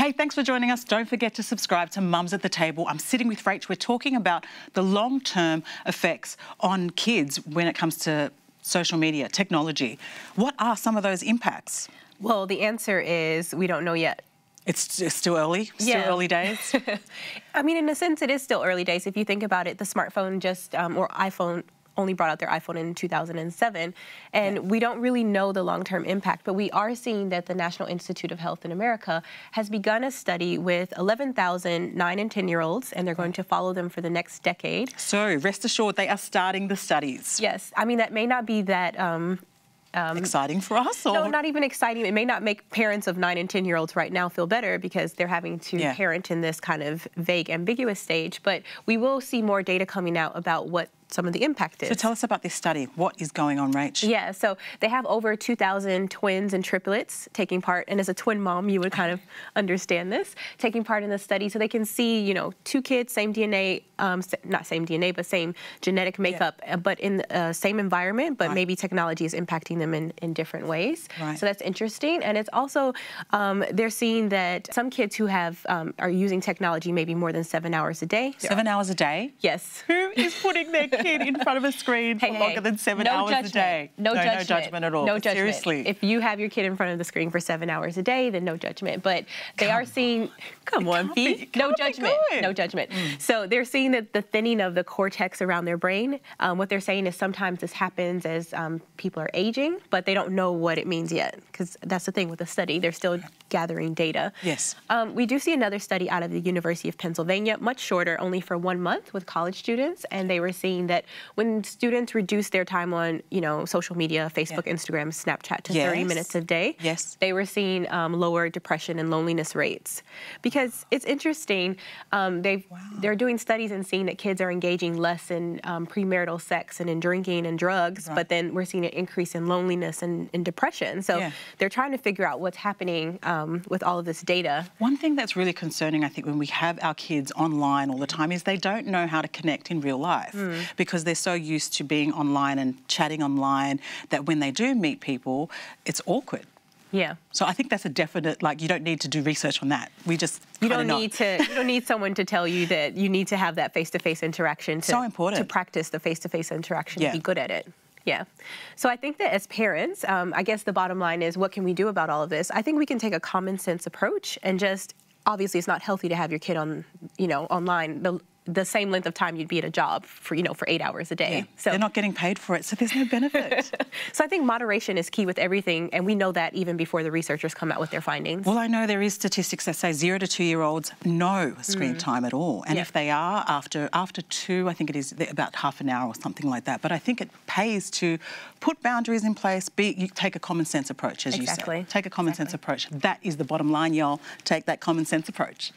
Hey, thanks for joining us. Don't forget to subscribe to Mums at the Table. I'm sitting with Rach. We're talking about the long-term effects on kids when it comes to social media, technology. What are some of those impacts? Well, the answer is we don't know yet. It's still early? Still early days? I mean, in a sense, it is still early days. If you think about it, the smartphone or iPhone only brought out their iPhone in 2007, and we don't really know the long-term impact, but we are seeing that the National Institute of Health in America has begun a study with 11,000 9 and 10-year-olds, and they're going to follow them for the next decade. So rest assured, they are starting the studies. Yes. I mean, that may not be that exciting for us? Or? No, not even exciting. It may not make parents of 9 and 10-year-olds right now feel better because they're having to parent in this kind of vague, ambiguous stage, but we will see more data coming out about what some of the impact is. So tell us about this study. What is going on, Rach? Yeah, so they have over 2,000 twins and triplets taking part, and as a twin mom, you would kind of understand this, taking part in the study so they can see, you know, two kids, same DNA, not same DNA, but same genetic makeup, but in the same environment, but maybe technology is impacting them in different ways. So that's interesting, and it's also, they're seeing that some kids who have are using technology maybe more than 7 hours a day. 7 hours a day? Yes. Who is putting their kid in front of a screen for longer than 7 hours a day? No judgment. No judgment at all. No judgment. Seriously. If you have your kid in front of the screen for 7 hours a day, then no judgment. But they are seeing, come on, Pete. No judgment. No judgment. So they're seeing that the thinning of the cortex around their brain. What they're saying is sometimes this happens as people are aging, but they don't know what it means yet, because that's the thing with the study. They're still gathering data. Yes. We do see another study out of the University of Pennsylvania, much shorter, only for 1 month with college students, and they were seeing that when students reduce their time on, you know, social media, Facebook, Instagram, Snapchat to 30 minutes a day, they were seeing lower depression and loneliness rates. Because it's interesting, they're doing studies and seeing that kids are engaging less in premarital sex and in drinking and drugs, but then we're seeing an increase in loneliness and depression. So they're trying to figure out what's happening with all of this data. One thing that's really concerning, I think, when we have our kids online all the time is they don't know how to connect in real life because they're so used to being online and chatting online that when they do meet people, it's awkward. Yeah. So I think that's a definite, like, you don't need to do research on that. We just you don't need someone to tell you that you need to have that face-to-face interaction to practice the face-to-face interaction to be good at it. Yeah. So I think that as parents, I guess the bottom line is, what can we do about all of this? I think we can take a common sense approach and just, obviously it's not healthy to have your kid on, you know, online the same length of time you'd be at a job for, you know, for 8 hours a day. So they're not getting paid for it, so there's no benefit. So I think moderation is key with everything, and we know that even before the researchers come out with their findings. Well, I know there is statistics that say 0 to 2-year-olds no screen time at all, and if they are after 2, I think it is about half an hour or something like that. But I think it pays to put boundaries in place. You take a common sense approach, as you said. Take a common sense approach. That is the bottom line, y'all. Take that common sense approach.